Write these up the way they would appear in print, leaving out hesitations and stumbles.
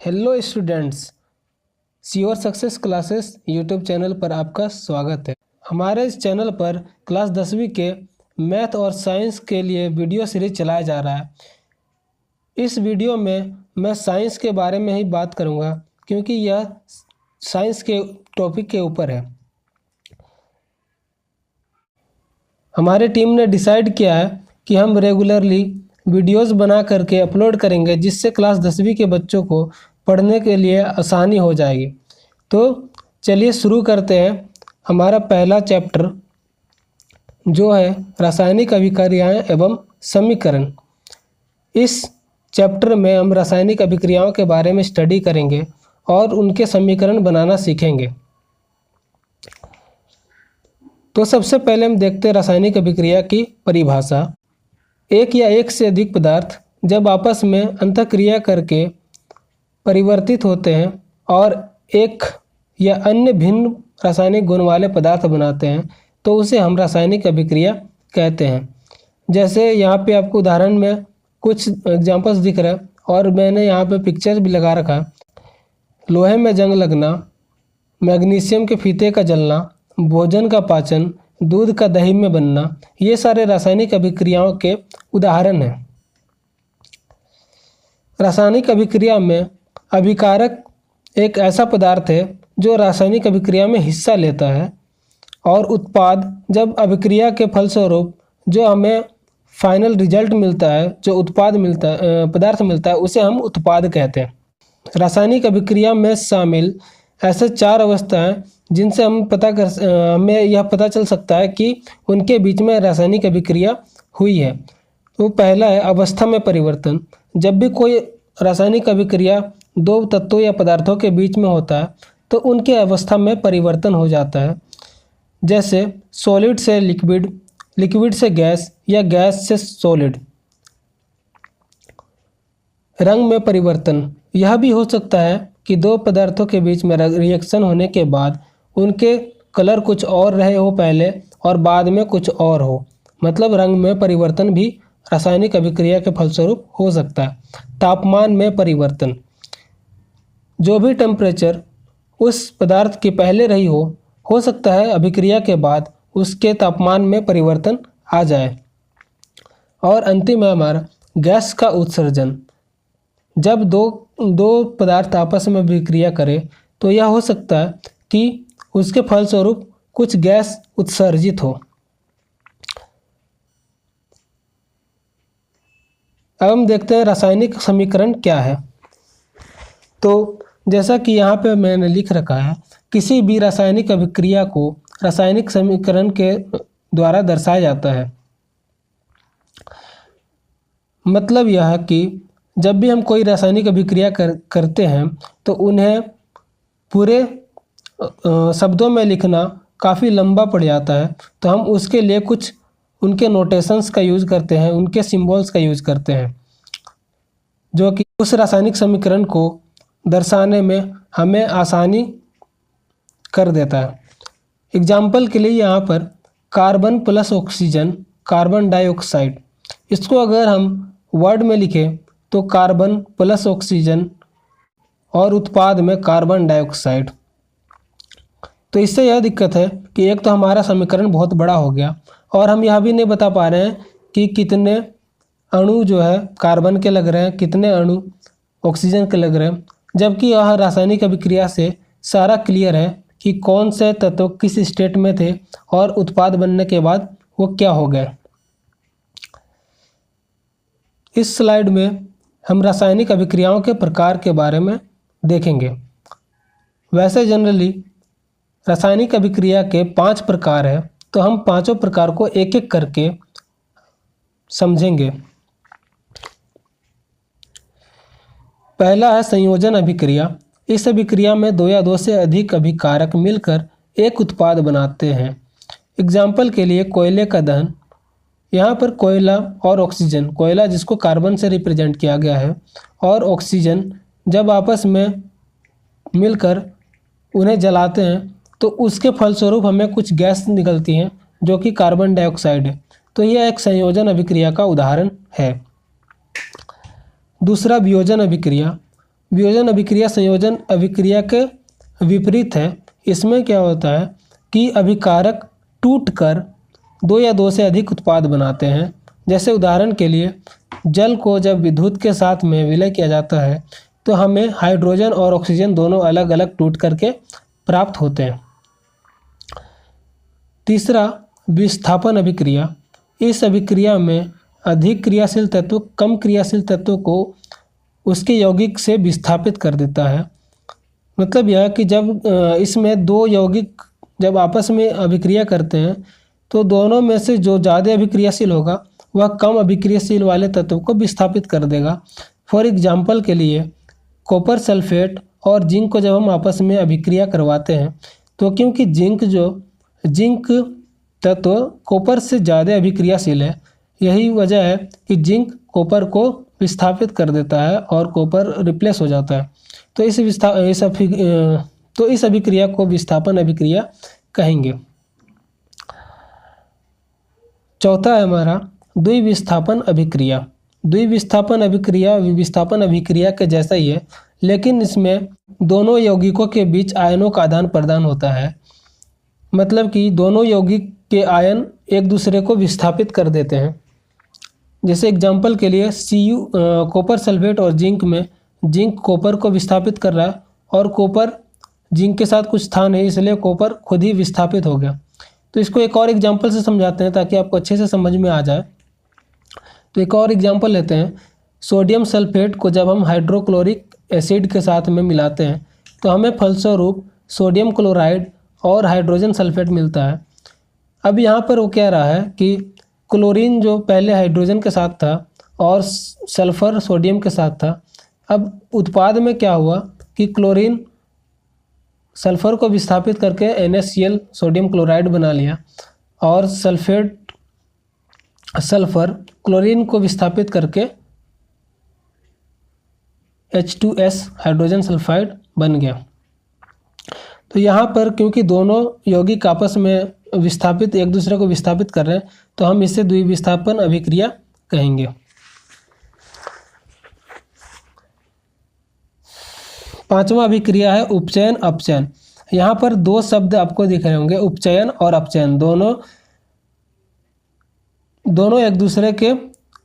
Hello students, sure success classes YouTube channel पर आपका स्वागत है। हमारे इस चैनल पर क्लास 10वीं के मैथ और साइंस के लिए वीडियो सीरीज चलाया जा रहा है। इस वीडियो में मैं साइंस के बारे में ही बात करूंगा क्योंकि यह साइंस के टॉपिक के ऊपर है। हमारी टीम ने डिसाइड किया है कि हम रेगुलरली वीडियोस बना करके अपलोड करेंगे, जिससे क्लास 10वीं के बच्चों को पढ़ने के लिए आसानी हो जाएगी। तो चलिए शुरू करते हैं। हमारा पहला चैप्टर जो है रासायनिक अभिक्रियाएं एवं समीकरण। इस चैप्टर में हम रासायनिक अभिक्रियाओं के बारे में स्टडी करेंगे और उनके समीकरण बनाना सीखेंगे। तो सबसे पहले हम देखते हैं रासायनिक अभिक्रिया की परिभाषा। एक या एक से अधिक पदार्थ जब आपस में अंतःक्रिया करके परिवर्तित होते हैं और एक या अन्य भिन्न रासायनिक गुण वाले पदार्थ बनाते हैं तो उसे हम रासायनिक अभिक्रिया कहते हैं। जैसे यहाँ पे आपको उदाहरण में कुछ एग्जांपल्स दिख रहा है और मैंने यहाँ पे पिक्चर भी लगा रखा। लोहे में जंग लगना, मैग्नीशियम के फीते का जलना, भोजन का पाचन, दूध का दही में बनना, ये सारे रासायनिक अभिक्रियाओं के उदाहरण हैं। रासायनिक अभिक्रिया में अभिकारक एक ऐसा पदार्थ है जो रासायनिक अभिक्रिया में हिस्सा लेता है, और उत्पाद जब अभिक्रिया के फलस्वरूप जो हमें फाइनल रिजल्ट मिलता है, जो उत्पाद मिलता है, पदार्थ मिलता है, उसे हम उत्पाद कहते हैं। रासायनिक अभिक्रिया में शामिल ऐसे 4 अवस्थाएं जिनसे हमें यह पता चल सकता है कि उनके बीच में रासायनिक अभिक्रिया हुई है। तो पहला है अवस्था में परिवर्तन। जब भी कोई रासायनिक अभिक्रिया 2 तत्वों या पदार्थों के बीच में होता है तो उनके अवस्था में परिवर्तन हो जाता है। जैसे सॉलिड से लिक्विड, लिक्विड से गैस या गैस से सॉलिड। रंग में परिवर्तन, यह भी हो सकता है कि 2 पदार्थों के बीच में रिएक्शन होने के बाद उनके कलर कुछ और रहे हो पहले और बाद में कुछ और हो। मतलब रंग में परिवर्तन भी रासायनिक अभिक्रिया के फलस्वरूप हो सकता है। तापमान में परिवर्तन, जो भी टेम्परेचर उस पदार्थ की पहले रही हो सकता है अभिक्रिया के बाद उसके तापमान में परिवर्तन आ जाए। और अंतिम है हमारा गैस का उत्सर्जन। जब दो पदार्थ आपस में अभिक्रिया करें तो यह हो सकता है कि उसके फलस्वरूप कुछ गैस उत्सर्जित हो। अब हम देखते हैं रासायनिक समीकरण क्या है। तो जैसा कि यहाँ पे मैंने लिख रखा है, किसी भी रासायनिक अभिक्रिया को रासायनिक समीकरण के द्वारा दर्शाया जाता है। मतलब यह है कि जब भी हम कोई रासायनिक अभिक्रिया करते हैं तो उन्हें पूरे शब्दों में लिखना काफ़ी लंबा पड़ जाता है, तो हम उसके लिए कुछ उनके नोटेशंस का यूज़ करते हैं, उनके सिंबल्स का यूज़ करते हैं, जो कि उस रासायनिक समीकरण को दर्शाने में हमें आसानी कर देता है। एग्जाम्पल के लिए यहाँ पर carbon plus oxygen, carbon dioxide, इसको अगर हम वर्ड में लिखें तो कार्बन प्लस ऑक्सीजन और उत्पाद में कार्बन डाइऑक्साइड। तो इससे यह दिक्कत है कि एक तो हमारा समीकरण बहुत बड़ा हो गया और हम यह भी नहीं बता पा रहे हैं कि कितने अणु जो है कार्बन के लग रहे हैं, कितने अणु ऑक्सीजन के लग रहे हैं, जबकि यह रासायनिक अभिक्रिया से सारा क्लियर है कि कौन से तत्व किस स्टेट में थे और उत्पाद बनने के बाद वो क्या हो गए। इस स्लाइड में हम रासायनिक अभिक्रियाओं के प्रकार के बारे में देखेंगे। वैसे जनरली रासायनिक अभिक्रिया के 5 प्रकार हैं, तो हम पांचों प्रकार को एक एक करके समझेंगे। पहला है संयोजन अभिक्रिया। इस अभिक्रिया में 2 या 2 से अधिक अभिकारक मिलकर एक उत्पाद बनाते हैं। एग्जाम्पल के लिए कोयले का दहन। यहाँ पर कोयला और ऑक्सीजन, कोयला जिसको कार्बन से रिप्रेजेंट किया गया है, और ऑक्सीजन जब आपस में मिलकर उन्हें जलाते हैं तो उसके फलस्वरूप हमें कुछ गैस निकलती हैं जो कि कार्बन डाइऑक्साइड है। तो यह एक संयोजन अभिक्रिया का उदाहरण है। दूसरा वियोजन अभिक्रिया। वियोजन अभिक्रिया संयोजन अभिक्रिया के विपरीत है। इसमें क्या होता है कि अभिकारक टूटकर दो या दो से अधिक उत्पाद बनाते हैं। जैसे उदाहरण के लिए जल को जब विद्युत के साथ में विलय किया जाता है तो हमें हाइड्रोजन और ऑक्सीजन दोनों अलग अलग टूट करके प्राप्त होते हैं। तीसरा, विस्थापन अभिक्रिया। इस अभिक्रिया में अधिक क्रियाशील तत्व कम क्रियाशील तत्व को उसके यौगिक से विस्थापित कर देता है। मतलब यह कि जब इसमें दो यौगिक जब आपस में अभिक्रिया करते हैं तो दोनों में से जो ज़्यादा अभिक्रियाशील होगा वह कम अभिक्रियाशील वाले तत्व को विस्थापित कर देगा। फॉर एग्जाम्पल के लिए कॉपर सल्फेट और जिंक को जब हम आपस में अभिक्रिया करवाते हैं तो क्योंकि जिंक तत्व कॉपर से ज़्यादा अभिक्रियाशील है, यही वजह है कि जिंक कॉपर को विस्थापित कर देता है और कॉपर रिप्लेस हो जाता है। तो इस अभिक्रिया को विस्थापन अभिक्रिया कहेंगे। चौथा है हमारा द्विविस्थापन अभिक्रिया। द्विविस्थापन अभिक्रिया विस्थापन अभिक्रिया के जैसा ही है, लेकिन इसमें दोनों यौगिकों के बीच आयनों का आदान प्रदान होता है। मतलब कि दोनों यौगिक के आयन एक दूसरे को विस्थापित कर देते हैं। जैसे एग्जाम्पल के लिए कॉपर सल्फेट और जिंक में जिंक कॉपर को विस्थापित कर रहा है और कॉपर जिंक के साथ कुछ था नहीं, इसलिए कॉपर खुद ही विस्थापित हो गया। तो इसको एक और एग्जाम्पल से समझाते हैं ताकि आपको अच्छे से समझ में आ जाए। तो एक और एग्जाम्पल लेते हैं। सोडियम सल्फेट को जब हम हाइड्रोक्लोरिक एसिड के साथ में मिलाते हैं तो हमें फलस्वरूप सोडियम क्लोराइड और हाइड्रोजन सल्फेट मिलता है। अब यहाँ पर वो कह रहा है कि क्लोरीन जो पहले हाइड्रोजन के साथ था और सल्फर सोडियम के साथ था, अब उत्पाद में क्या हुआ कि क्लोरीन सल्फर को विस्थापित करके NaCl सोडियम क्लोराइड बना लिया और सल्फर क्लोरीन को विस्थापित करके H2S हाइड्रोजन सल्फाइड बन गया। तो यहाँ पर क्योंकि दोनों यौगिक आपस में एक दूसरे को विस्थापित कर रहे हैं तो हम इसे द्विविस्थापन अभिक्रिया कहेंगे। पांचवा अभिक्रिया है उपचयन अपचयन। यहाँ पर दो शब्द आपको दिख रहे होंगे, उपचयन और अपचयन। दोनों एक दूसरे के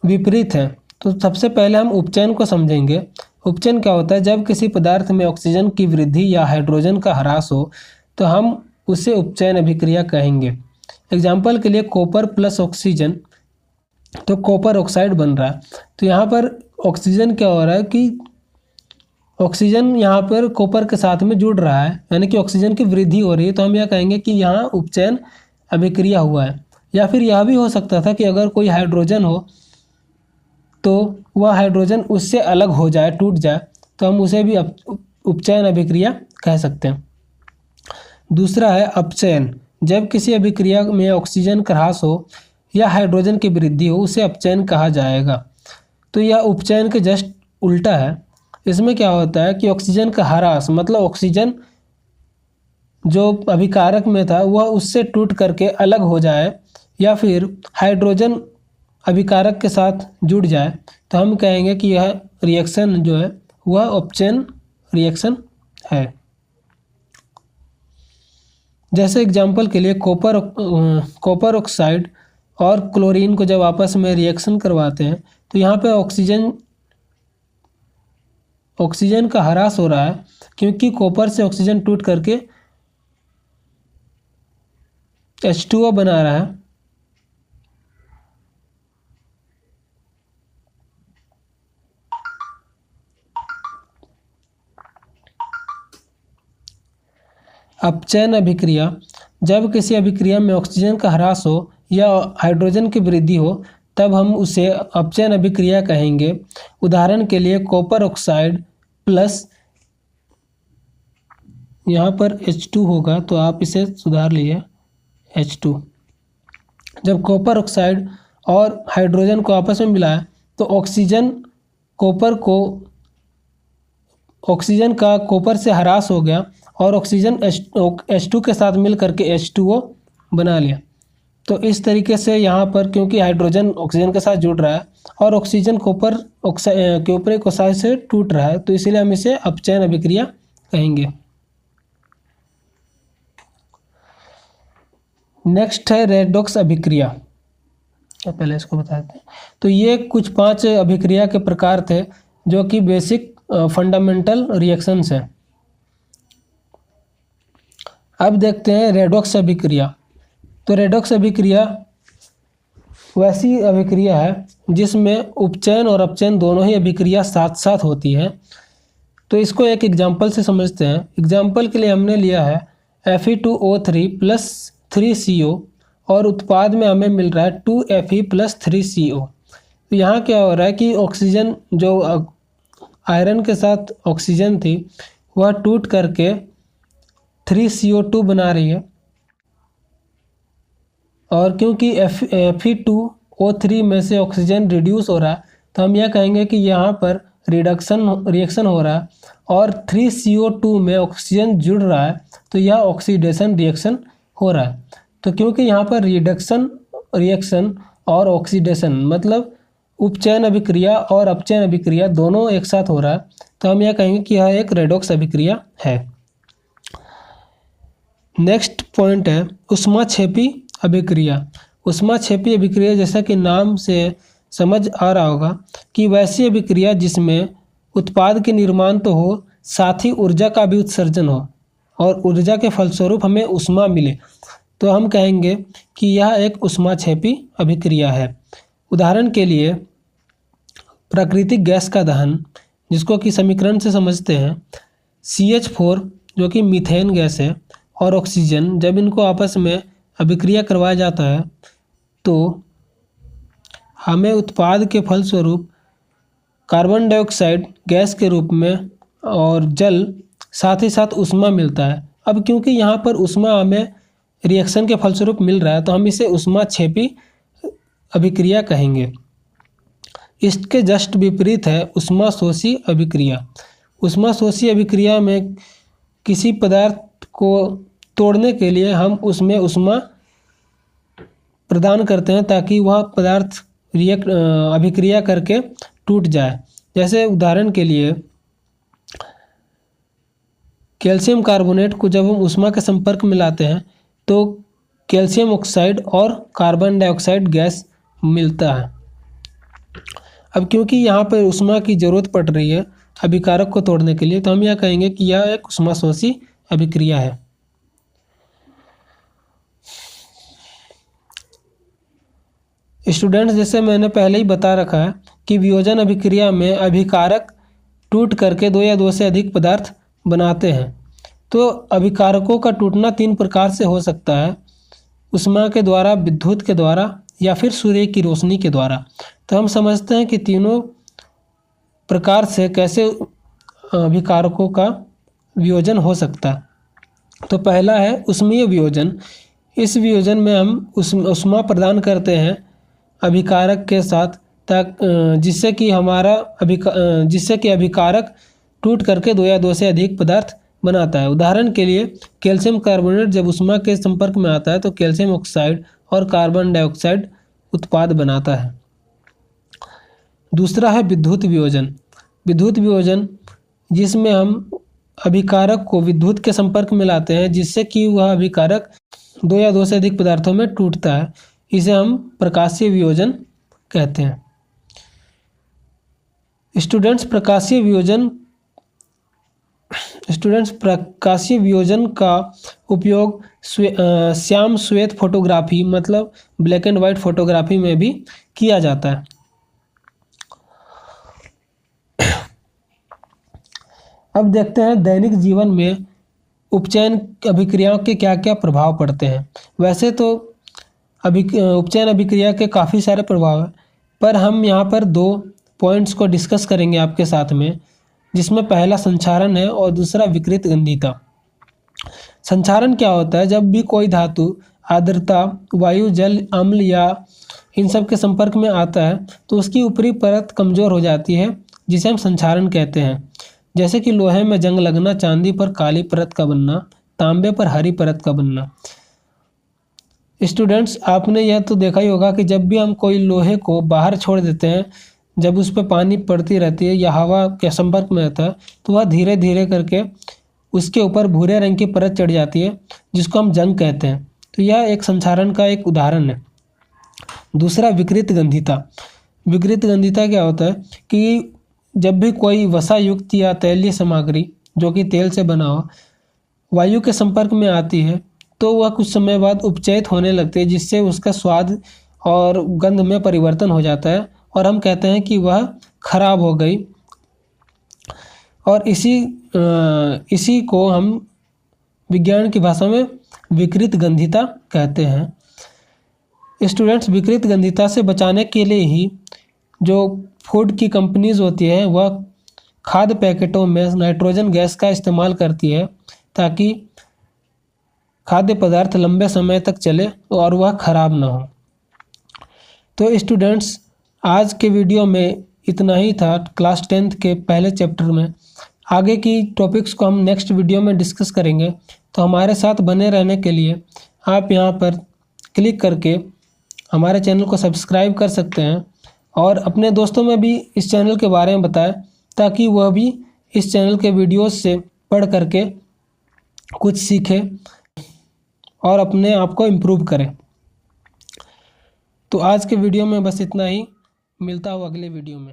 विपरीत हैं। तो सबसे पहले हम उपचयन को समझेंगे। उपचयन क्या होता है? जब किसी पदार्थ में ऑक्सीजन की वृद्धि या हाइड्रोजन का ह्रास हो तो हम उसे उपचयन अभिक्रिया कहेंगे। एग्जाम्पल के लिए कॉपर प्लस ऑक्सीजन, तो कॉपर ऑक्साइड बन रहा है। तो यहाँ पर ऑक्सीजन क्या हो रहा है कि ऑक्सीजन यहाँ पर कॉपर के साथ में जुड़ रहा है, यानी कि ऑक्सीजन की वृद्धि हो रही है। तो हम यह कहेंगे कि यहाँ उपचयन अभिक्रिया हुआ है। या फिर यह भी हो सकता था कि अगर कोई हाइड्रोजन हो तो वह हाइड्रोजन उससे अलग हो जाए, टूट जाए, तो हम उसे भी उपचयन अभिक्रिया कह सकते हैं। दूसरा है अपचयन। जब किसी अभिक्रिया में ऑक्सीजन का ह्रास हो या हाइड्रोजन की वृद्धि हो उसे अपचयन कहा जाएगा। तो यह उपचयन के जस्ट उल्टा है। इसमें क्या होता है कि ऑक्सीजन का ह्रास मतलब ऑक्सीजन जो अभिकारक में था वह उससे टूट करके अलग हो जाए या फिर हाइड्रोजन अभिकारक के साथ जुड़ जाए, तो हम कहेंगे कि यह रिएक्शन जो है वह अपचयन रिएक्शन है। जैसे एग्जाम्पल के लिए कॉपर ऑक्साइड और क्लोरीन को जब आपस में रिएक्शन करवाते हैं तो यहाँ पे ऑक्सीजन का ह्रास हो रहा है क्योंकि कॉपर से ऑक्सीजन टूट करके H2O बना रहा है। अपचयन अभिक्रिया। जब किसी अभिक्रिया में ऑक्सीजन का ह्रास हो या हाइड्रोजन की वृद्धि हो तब हम उसे अपचयन अभिक्रिया कहेंगे। उदाहरण के लिए कॉपर ऑक्साइड प्लस, यहाँ पर H2 होगा तो आप इसे सुधार लिए H2। जब कॉपर ऑक्साइड और हाइड्रोजन को आपस में मिलाया तो ऑक्सीजन का कॉपर से ह्रास हो गया और ऑक्सीजन H2 के साथ मिल करके H2O बना लिया। तो इस तरीके से यहाँ पर क्योंकि हाइड्रोजन ऑक्सीजन के साथ जुड़ रहा है और ऑक्सीजन कॉपर के ऊपरी ऑक्साइड से टूट रहा है, तो इसीलिए हम इसे अपचयन अभिक्रिया कहेंगे। नेक्स्ट है रेडॉक्स अभिक्रिया। पहले इसको बता देते हैं। तो ये कुछ 5 अभिक्रिया के प्रकार थे जो कि बेसिक फंडामेंटल रिएक्शंस हैं। अब देखते हैं रेडॉक्स अभिक्रिया। तो रेडॉक्स अभिक्रिया वैसी अभिक्रिया है जिसमें उपचयन और अपचयन दोनों ही अभिक्रिया साथ साथ होती है। तो इसको एक एग्जाम्पल से समझते हैं। एग्जाम्पल के लिए हमने लिया है Fe2O3 प्लस 3CO और उत्पाद में हमें मिल रहा है 2Fe प्लस 3CO। तो यहाँ क्या हो रहा है कि ऑक्सीजन जो आयरन के साथ ऑक्सीजन थी वह टूट करके 3CO2 बना रही है, और क्योंकि Fe2O3 में से ऑक्सीजन रिड्यूस हो रहा है तो हम यह कहेंगे कि यहाँ पर रिएक्शन हो रहा है और 3CO2 में ऑक्सीजन जुड़ रहा है, तो यह ऑक्सीडेशन रिएक्शन हो रहा है। तो क्योंकि यहाँ पर रिएक्शन और ऑक्सीडेशन मतलब उपचयन अभिक्रिया और अपचयन अभिक्रिया दोनों एक साथ हो रहा है, तो हम यह कहेंगे कि यह एक रेडॉक्स अभिक्रिया है। नेक्स्ट पॉइंट है ऊष्माक्षेपी अभिक्रिया। ऊष्माक्षेपी अभिक्रिया जैसा कि नाम से समझ आ रहा होगा कि वैसी अभिक्रिया जिसमें उत्पाद के निर्माण तो हो, साथ ही ऊर्जा का भी उत्सर्जन हो और ऊर्जा के फलस्वरूप हमें ऊष्मा मिले, तो हम कहेंगे कि यह एक ऊष्माक्षेपी अभिक्रिया है। उदाहरण के लिए प्राकृतिक गैस का दहन, जिसको कि समीकरण से समझते हैं, CH4 जो कि मीथेन गैस है और ऑक्सीजन, जब इनको आपस में अभिक्रिया करवाया जाता है तो हमें उत्पाद के फलस्वरूप कार्बन डाइऑक्साइड गैस के रूप में और जल साथ ही साथ ऊष्मा मिलता है। अब क्योंकि यहाँ पर ऊष्मा हमें रिएक्शन के फलस्वरूप मिल रहा है तो हम इसे ऊष्माक्षेपी अभिक्रिया कहेंगे। इसके जस्ट विपरीत है ऊष्माशोषी अभिक्रिया। ऊष्माशोषी अभिक्रिया में किसी पदार्थ को तोड़ने के लिए हम उसमें ऊष्मा प्रदान करते हैं ताकि वह पदार्थ अभिक्रिया करके टूट जाए। जैसे उदाहरण के लिए कैल्शियम कार्बोनेट को जब हम ऊष्मा के संपर्क में लाते हैं तो कैल्शियम ऑक्साइड और कार्बन डाइऑक्साइड गैस मिलता है। अब क्योंकि यहाँ पर ऊष्मा की ज़रूरत पड़ रही है अभिकारक को तोड़ने के लिए, तो हम यह कहेंगे कि यह एक ऊष्माशोषी अभिक्रिया है। स्टूडेंट्स, जैसे मैंने पहले ही बता रखा है कि वियोजन अभिक्रिया में अभिकारक टूट करके 2 या 2 से अधिक पदार्थ बनाते हैं। तो अभिकारकों का टूटना 3 प्रकार से हो सकता है, ऊष्मा के द्वारा, विद्युत के द्वारा या फिर सूर्य की रोशनी के द्वारा। तो हम समझते हैं कि तीनों प्रकार से कैसे अभिकारकों का वियोजन हो सकता है। तो पहला है ऊष्मीय वियोजन। इस वियोजन में हम ऊष्मा प्रदान करते हैं अभिकारक के साथ जिससे कि अभिकारक टूट करके 2 या 2 से अधिक पदार्थ बनाता है। उदाहरण के लिए कैल्शियम कार्बोनेट जब ऊष्मा के संपर्क में आता है तो कैल्शियम ऑक्साइड और कार्बन डाइऑक्साइड उत्पाद बनाता है। दूसरा है विद्युत वियोजन। विद्युत वियोजन जिसमें हम अभिकारक को विद्युत के संपर्क में लाते हैं जिससे कि वह अभिकारक 2 या 2 से अधिक पदार्थों में टूटता है। इसे हम प्रकाशीय वियोजन कहते हैं। स्टूडेंट्स, प्रकाशीय वियोजन का उपयोग श्याम श्वेत फोटोग्राफी मतलब ब्लैक एंड वाइट फोटोग्राफी में भी किया जाता है। अब देखते हैं दैनिक जीवन में उपचयन अभिक्रियाओं के क्या क्या प्रभाव पड़ते हैं। वैसे तो उपचयन अभिक्रिया के काफ़ी सारे प्रभाव हैं, पर हम यहाँ पर 2 पॉइंट्स को डिस्कस करेंगे आपके साथ में, जिसमें पहला संक्षारण है और दूसरा विकृत गंधीता। संक्षारण क्या होता है? जब भी कोई धातु आर्द्रता, वायु, जल, अम्ल या इन सब के संपर्क में आता है तो उसकी ऊपरी परत कमज़ोर हो जाती है, जिसे हम संक्षारण कहते हैं। जैसे कि लोहे में जंग लगना, चांदी पर काली परत का बनना, तांबे पर हरी परत का बनना। स्टूडेंट्स, आपने यह तो देखा ही होगा कि जब भी हम कोई लोहे को बाहर छोड़ देते हैं, जब उस पर पानी पड़ती रहती है या हवा के संपर्क में रहता है, तो वह धीरे धीरे करके उसके ऊपर भूरे रंग की परत चढ़ जाती है, जिसको हम जंग कहते हैं। तो यह एक संक्षारण का एक उदाहरण है। दूसरा, विकृत गंधिता। विकृत गंधिता क्या होता है कि जब भी कोई वसा युक्त या तैलीय सामग्री जो कि तेल से बना हो वायु के संपर्क में आती है, तो वह कुछ समय बाद उपचयित होने लगती है, जिससे उसका स्वाद और गंध में परिवर्तन हो जाता है और हम कहते हैं कि वह खराब हो गई। और इसी को हम विज्ञान की भाषा में विकृत गंधिता कहते हैं। स्टूडेंट्स, विकृत गंधिता से बचाने के लिए ही जो फूड की कंपनीज होती हैं वह खाद्य पैकेटों में नाइट्रोजन गैस का इस्तेमाल करती है, ताकि खाद्य पदार्थ लंबे समय तक चले और वह खराब ना हो। तो स्टूडेंट्स, आज के वीडियो में इतना ही था क्लास 10th के पहले चैप्टर में। आगे की टॉपिक्स को हम नेक्स्ट वीडियो में डिस्कस करेंगे। तो हमारे साथ बने रहने के लिए आप यहाँ पर क्लिक करके हमारे चैनल को सब्सक्राइब कर सकते हैं और अपने दोस्तों में भी इस चैनल के बारे में बताएं, ताकि वह भी इस चैनल के वीडियोस से पढ़ करके कुछ सीखें और अपने आप को इम्प्रूव करें। तो आज के वीडियो में बस इतना ही। मिलता हूँ अगले वीडियो में।